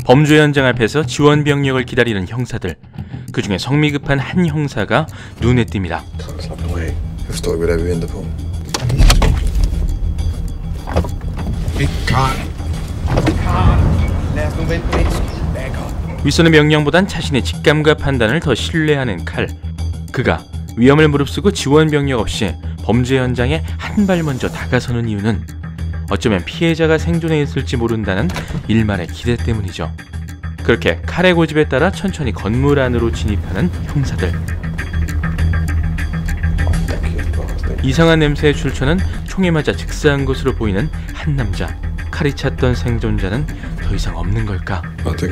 범죄 현장 앞에서 지원 병력을 기다리는 형사들. 그 중에 성미 급한 한 형사가 눈에 띕니다. 윗선의 명령보단 자신의 직감과 판단을 더 신뢰하는 칼. 그가 위험을 무릅쓰고 지원 병력 없이 범죄 현장에 한 발 먼저 다가서는 이유는 어쩌면 피해자가 생존해 있을지 모른다는 일말의 기대 때문이죠. 그렇게 칼의 고집에 따라 천천히 건물 안으로 진입하는 형사들. 이상한 냄새의 출처는 총에 맞아 즉사한 것으로 보이는 한 남자. 칼이 찾던 생존자는 더 이상 없는 걸까? 그때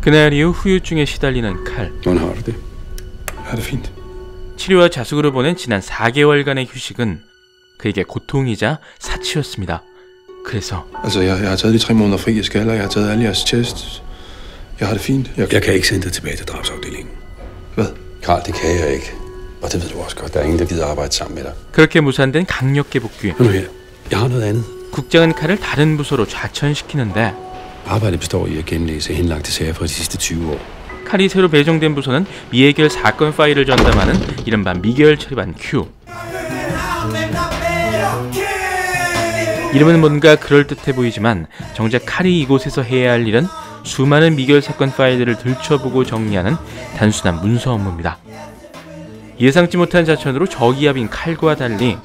그날 이후 후유증에 시달리는 칼. 치료와 자숙으로 보낸 지난 4개월간의 휴식은 그에게 고통이자 사치였습니다. 그래서 Jeg har taget de 3 måneder fri, jeg skal, og jeg har taget alle jeres tests. Jeg har det fint. Jeg kan ikke sende dig tilbage til drabsafdelingen. Hvad? Karl, det kan jeg ikke. Og det ved du også godt. Der er ingen, der gider arbejde sammen med dig. 그렇게 무산된 강력계 복귀. Hør nu her. Jeg har noget andet. 국장은 칼을 다른 부서로 좌천시키는데 arbejdet består i at genlæse henlagte sager fra de sidste 20 år. 칼이 새로 배정된 부서는 미해결 사건 파일을 전담하는 이른바 미결 처리반 Q. 이름은 뭔가 그럴듯해 보이지만 정작 칼이 이곳에서 해야 할 일은 수많은 미결 사건 파일들을 들춰보고 정리하는 단순한 문서 업무입니다. 예상치 못한 자천으로 저기압인 칼과 달리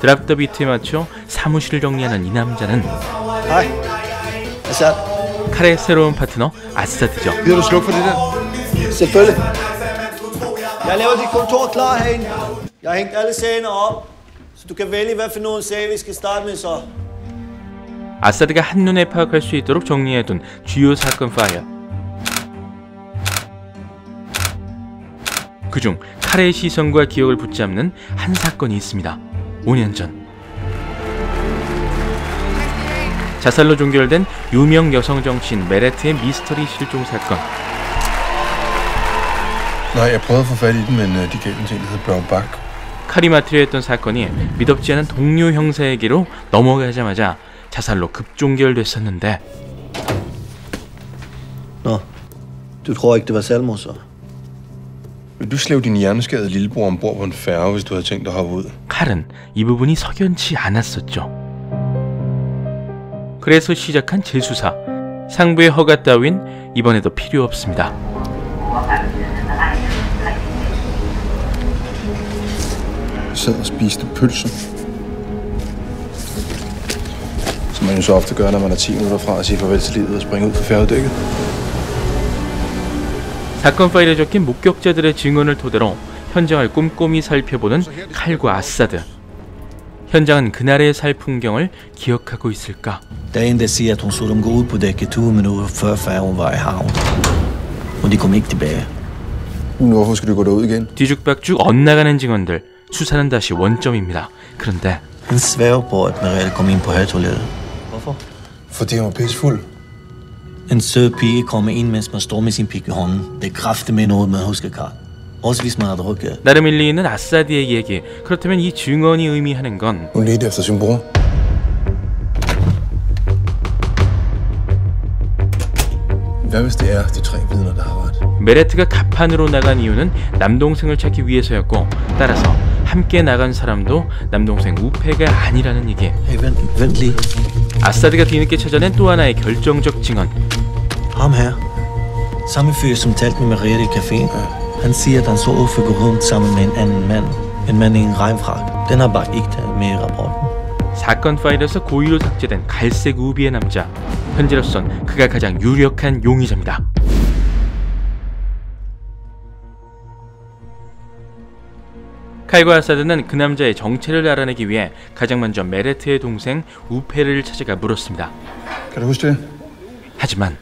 드랍 더 비트에 맞춰 사무실을 정리하는 이 남자는 칼의 새로운 파트너 아사드죠. Gider du slukke for det der? Selvfølgelig. Jeg laver dit kontor klar herinde. Jeg har hængt alle sagerne op, så du kan vælge hvad for nogle sager vi skal starte med så. 아사드가 한눈에 파악할 수 있도록 정리해둔 주요 사건 파일. 그중 칼의 시선과 기억을 붙잡는 한 사건이 있습니다. 5년 전 자살로 종결된 유명 여성 정치인 메레트의 미스터리 실종 사건. Nej, jeg prøvede at få fat i den, men de gav den til en, der hedder Børge Bak. 칼이 맡으려 했던 사건이 미덥지 않은 동료 형사에게로 넘어가자마자 자살로 급종결됐었는데. Nå, du tror ikke det var selvmord så? Vil du slæve din hjerneskadede lillebror ombord på en færge, hvis du havde tænkt at hoppe ud? 칼은 이 부분이 석연치 않았었죠. 그래서 시작한 재수사. 상부의 허가 따윈 이번에도 필요 없습니다. Sad og spiste pølser. Som man jo så ofte gør, når man er 10 minutter fra at sige farvel til livet og springe ud på færgedækket. 사건 파일에 적힌 목격자들의 증언을 토대로 현장을 꼼꼼히 살펴보는 칼과 아사드. 현장은 그날의 살 풍경을 기억하고 있을까? Dagen der siger, at hun så dem gå ud på dækket 20 minutter før færgen var i havn. Og de kom ikke tilbage. Hvorfor skal du gå derud igen? 뒤죽박죽 엇나가는 증언들. 수사는 다시 원점입니다. 그런데 Han sværger på, at Merete kom ind på herretoilettet. Hvorfor? Fordi han var pissefuld. En sød pige kommer ind, mens man står med sin pik i hånden. Det er kraftigt med noget, man husker, Karl. Også hvis man har drukket. 나름 일리 있는 아사드의 얘기. 그렇다면 이 증언이 의미하는 건 Hun ledte efter sin bror. Hvad hvis det er de 3 vidner, der har ret? 메레트가 갑판으로 나간 이유는 남동생을 찾기 위해서였고, 따라서 함께 나간 사람도 남동생 우페가 아니라는 얘기. Hey, vent lige. 아사드가 뒤늦게 찾아낸 또 하나의 결정적 증언. Ham her. Samme fyr, som talte med Merete i caféen. Han siger, at han så Uffe gå rundt sammen med en anden mand. En mand i en regnfrak. Den har bare ikke taget med i rapporten. 사건 파일에서 고의로 삭제된 갈색 우비의 남자. 현재로선 그가 가장 유력한 용의자입니다. 칼과 아사드는 그 남자의 정체를 알아내기 위해 가장 먼저 메레트의 동생 우페를 찾아가 물었습니다. Kan du huske det? 하지만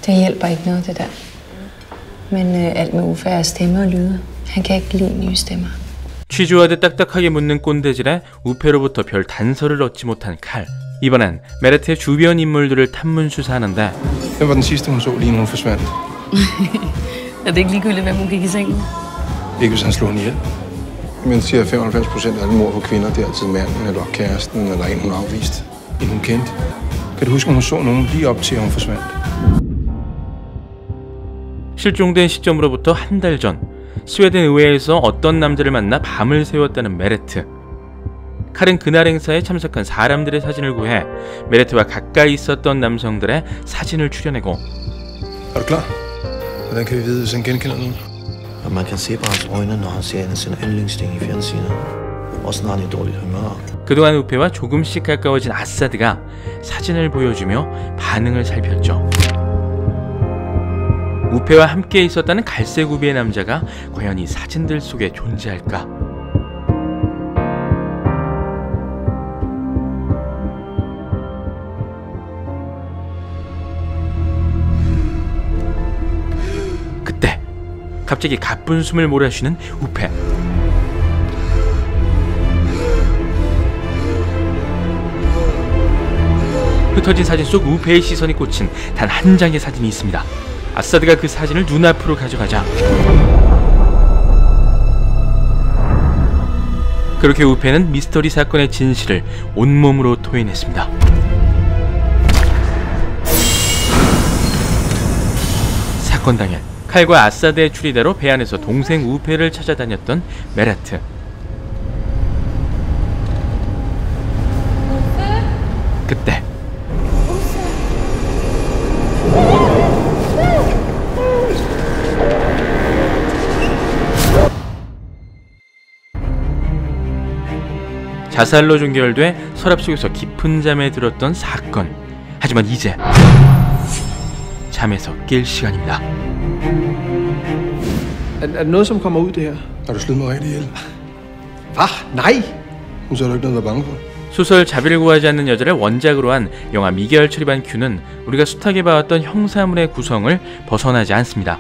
Det hjælper ikke noget, det der. Men alt med Uffe er stemmer og lyde. Han kan ikke lide nye stemmer. 취조하듯 딱딱하게 묻는 꼰대질에 우페로부터 별 단서를 얻지 못한 칼. 이번엔 메레트의 주변 인물들을 탐문 수사하는데 Hvem var den sidste, hun så lige inden hun forsvandt? Er det ikke ligegyldigt, hvem hun gik i sengen? Ikke hvis han slog hende ihjel. Men siger 95% af alle mord på kvinder, det er altid manden eller kæresten eller en, hun har afvist. En, hun kendte. Kan du huske, om hun så nogen lige op til, at hun forsvandt? 실종된 시점으로부터 한 달 전 스웨덴 의회에서 어떤 남자를 만나 밤을 새웠다는 메레트. 칼은 그날 행사에 참석한 사람들의 사진을 구해 메레트와 가까이 있었던 남성들의 사진을 추려내고 Er du klar? Hvordan kan vi vide, hvis han genkender nogen? Og man kan se på hans øjne, når han ser en af sine yndlingsting i fjernsynet. Også når han er i dårligt humør. 그동안 우페와 조금씩 가까워진 아사드가 사진을 보여주며 반응을 살폈죠. 우페와 함께 있었다는 갈색 우비의 남자가 과연 이 사진들 속에 존재할까? 그때 갑자기 가쁜 숨을 몰아쉬는 우페. 흩어진 사진 속 우페의 시선이 꽂힌 단 한 장의 사진이 있습니다. 아사드가 그 사진을 눈앞으로 가져가자 그렇게 우페는 미스터리 사건의 진실을 온몸으로 토해냈습니다. 사건 당일 칼과 아사드의 추리대로 배 안에서 동생 우페를 찾아다녔던 메레트. 그때 자살로 종결돼 서랍 속에서 깊은 잠에 들었던 사건. 하지만 이제 잠에서 깰 시간입니다. Er det noget, som kommer ud, det her? Har du slået mig rigtig ihjel? Hvad? Nej! Så er du ikke noget at være bange for. 소설 자비를 구하지 않는 여자를 원작으로 한 영화 미겔 처리반 큐는 우리가 숱하게 봐왔던 형사물의 구성을 벗어나지 않습니다.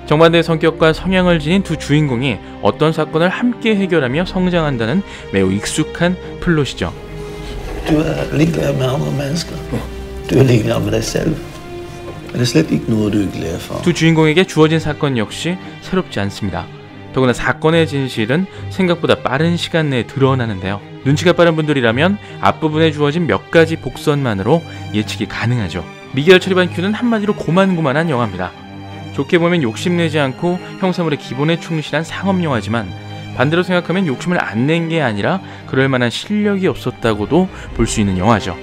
정반대의 성격과 성향을 지닌 두 주인공이 어떤 사건을 함께 해결하며 성장한다는 매우 익숙한 플롯이죠. Du er ligeglad med andre mennesker. Du er ligeglad med dig selv. Er det slet ikke noget, du er glad for? 두 주인공에게 주어진 사건 역시 새롭지 않습니다. 더구나 사건의 진실은 생각보다 빠른 시간 내에 드러나는데요. 눈치가 빠른 분들이라면 앞부분에 주어진 몇 가지 복선만으로 예측이 가능하죠. 미겔 처리반 큐는 한마디로 고만고만한 영화입니다. 좋게 보면 욕심내지 않고 형사물의 기본에 충실한 상업영화지만 반대로 생각하면 욕심을 안 낸 게 아니라 그럴 만한 실력이 없었다고도 볼 수 있는 영화죠.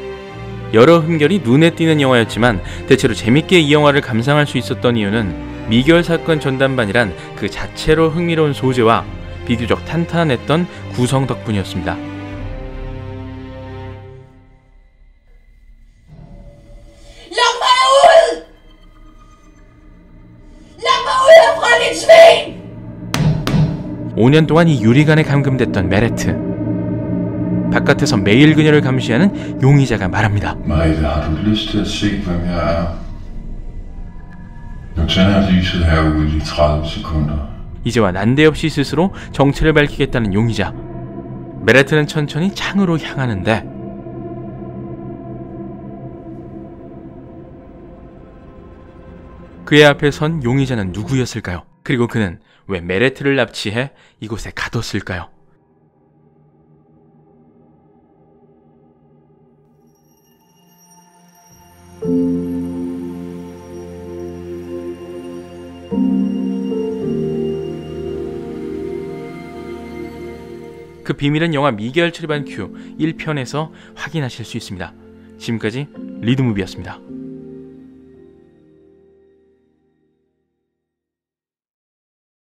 여러 흠결이 눈에 띄는 영화였지만 대체로 재밌게 이 영화를 감상할 수 있었던 이유는 미결 사건 전담반이란 그 자체로 흥미로운 소재와 비교적 탄탄했던 구성 덕분이었습니다. Luk mig ud! Luk mig ud herfra, dit svin! 5년 동안 이 유리관에 감금됐던 메레트. 바깥에서 매일 그녀를 감시하는 용의자가 말합니다. Marita, har du lyst til at se, hvem jeg er? Nu tænder jeg lyset herude i 30 sekunder. 이제와 난데없이 스스로 정체를 밝히겠다는 용의자. 메레트는 천천히 창으로 향하는데 그의 앞에 선 용의자는 누구였을까요? 그리고 그는 왜 메레트를 납치해 이곳에 가뒀을까요? 그 비밀은 영화 미겔 처리반 큐 1편에서 확인하실 수 있습니다. 지금까지 리드무비였습니다.